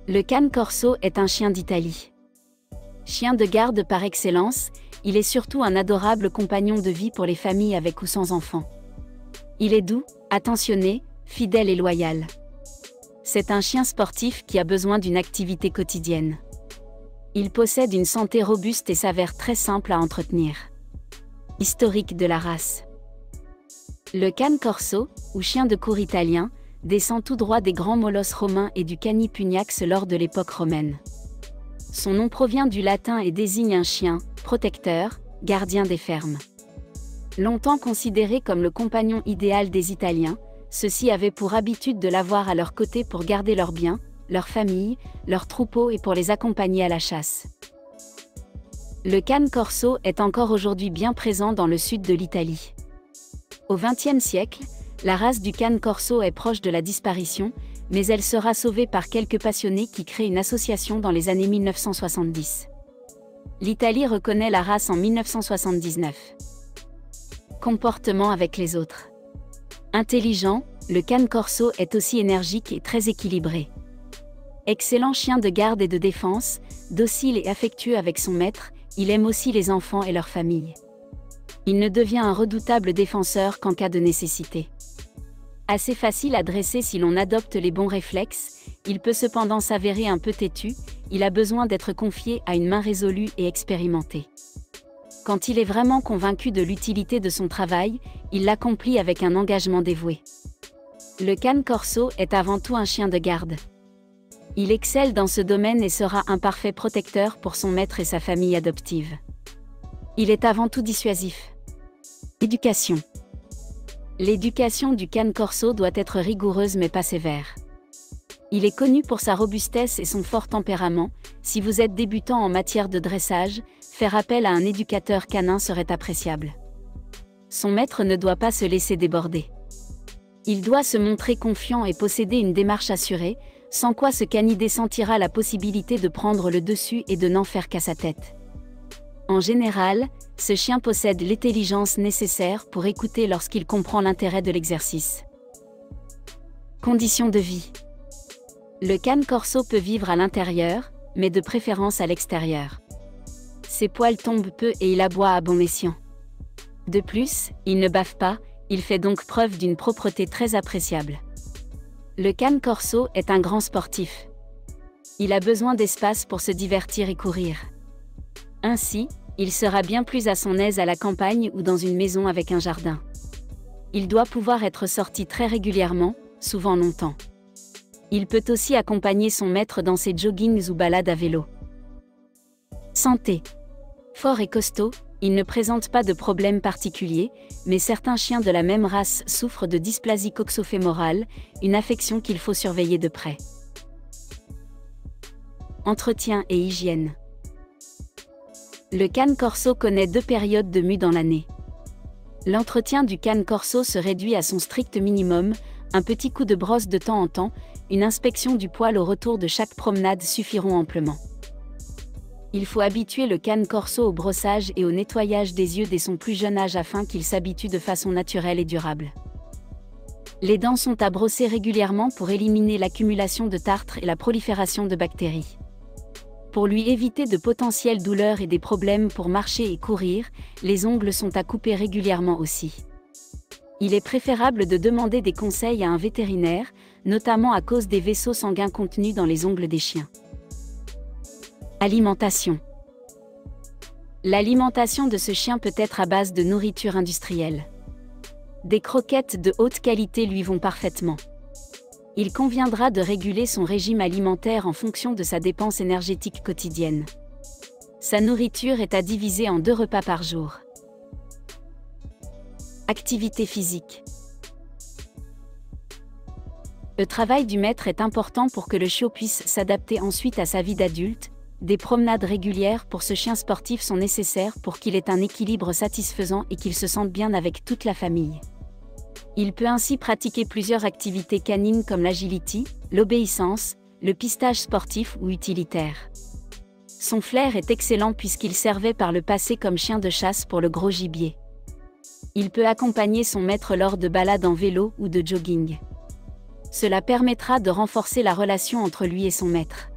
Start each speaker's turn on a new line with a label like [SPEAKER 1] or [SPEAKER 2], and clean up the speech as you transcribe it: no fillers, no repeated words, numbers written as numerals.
[SPEAKER 1] Le Cane Corso est un chien d'Italie. Chien de garde par excellence, il est surtout un adorable compagnon de vie pour les familles avec ou sans enfants. Il est doux, attentionné, fidèle et loyal. C'est un chien sportif qui a besoin d'une activité quotidienne. Il possède une santé robuste et s'avère très simple à entretenir. Historique de la race. Le Cane Corso, ou chien de cour italien, descend tout droit des grands molosses romains et du Cani pugnax lors de l'époque romaine. Son nom provient du latin et désigne un chien, protecteur, gardien des fermes. Longtemps considéré comme le compagnon idéal des Italiens, ceux-ci avaient pour habitude de l'avoir à leur côté pour garder leurs biens, leur famille, leurs troupeaux et pour les accompagner à la chasse. Le Cane Corso est encore aujourd'hui bien présent dans le sud de l'Italie. Au XXe siècle, la race du Cane Corso est proche de la disparition, mais elle sera sauvée par quelques passionnés qui créent une association dans les années 1970. L'Italie reconnaît la race en 1979. Comportement avec les autres. Intelligent, le Cane Corso est aussi énergique et très équilibré. Excellent chien de garde et de défense, docile et affectueux avec son maître, il aime aussi les enfants et leurs familles. Il ne devient un redoutable défenseur qu'en cas de nécessité. Assez facile à dresser si l'on adopte les bons réflexes, il peut cependant s'avérer un peu têtu, il a besoin d'être confié à une main résolue et expérimentée. Quand il est vraiment convaincu de l'utilité de son travail, il l'accomplit avec un engagement dévoué. Le Cane Corso est avant tout un chien de garde. Il excelle dans ce domaine et sera un parfait protecteur pour son maître et sa famille adoptive. Il est avant tout dissuasif. Éducation. L'éducation du Cane Corso doit être rigoureuse mais pas sévère. Il est connu pour sa robustesse et son fort tempérament. Si vous êtes débutant en matière de dressage, faire appel à un éducateur canin serait appréciable. Son maître ne doit pas se laisser déborder. Il doit se montrer confiant et posséder une démarche assurée, sans quoi ce canidé sentira la possibilité de prendre le dessus et de n'en faire qu'à sa tête. En général, ce chien possède l'intelligence nécessaire pour écouter lorsqu'il comprend l'intérêt de l'exercice. Conditions de vie. Le Cane Corso peut vivre à l'intérieur, mais de préférence à l'extérieur. Ses poils tombent peu et il aboie à bon escient. De plus, il ne bave pas, il fait donc preuve d'une propreté très appréciable. Le Cane Corso est un grand sportif. Il a besoin d'espace pour se divertir et courir. Ainsi, il sera bien plus à son aise à la campagne ou dans une maison avec un jardin. Il doit pouvoir être sorti très régulièrement, souvent longtemps. Il peut aussi accompagner son maître dans ses joggings ou balades à vélo. Santé. Fort et costaud, il ne présente pas de problème particulier, mais certains chiens de la même race souffrent de dysplasie coxofémorale, une affection qu'il faut surveiller de près. Entretien et hygiène. Le Cane Corso connaît 2 périodes de mue dans l'année. L'entretien du Cane Corso se réduit à son strict minimum, un petit coup de brosse de temps en temps, une inspection du poil au retour de chaque promenade suffiront amplement. Il faut habituer le Cane Corso au brossage et au nettoyage des yeux dès son plus jeune âge afin qu'il s'habitue de façon naturelle et durable. Les dents sont à brosser régulièrement pour éliminer l'accumulation de tartre et la prolifération de bactéries. Pour lui éviter de potentielles douleurs et des problèmes pour marcher et courir, les ongles sont à couper régulièrement aussi. Il est préférable de demander des conseils à un vétérinaire, notamment à cause des vaisseaux sanguins contenus dans les ongles des chiens. Alimentation. L'alimentation de ce chien peut être à base de nourriture industrielle. Des croquettes de haute qualité lui vont parfaitement. Il conviendra de réguler son régime alimentaire en fonction de sa dépense énergétique quotidienne. Sa nourriture est à diviser en 2 repas par jour. Activité physique. Le travail du maître est important pour que le chiot puisse s'adapter ensuite à sa vie d'adulte. Des promenades régulières pour ce chien sportif sont nécessaires pour qu'il ait un équilibre satisfaisant et qu'il se sente bien avec toute la famille. Il peut ainsi pratiquer plusieurs activités canines comme l'agility, l'obéissance, le pistage sportif ou utilitaire. Son flair est excellent puisqu'il servait par le passé comme chien de chasse pour le gros gibier. Il peut accompagner son maître lors de balades en vélo ou de jogging. Cela permettra de renforcer la relation entre lui et son maître.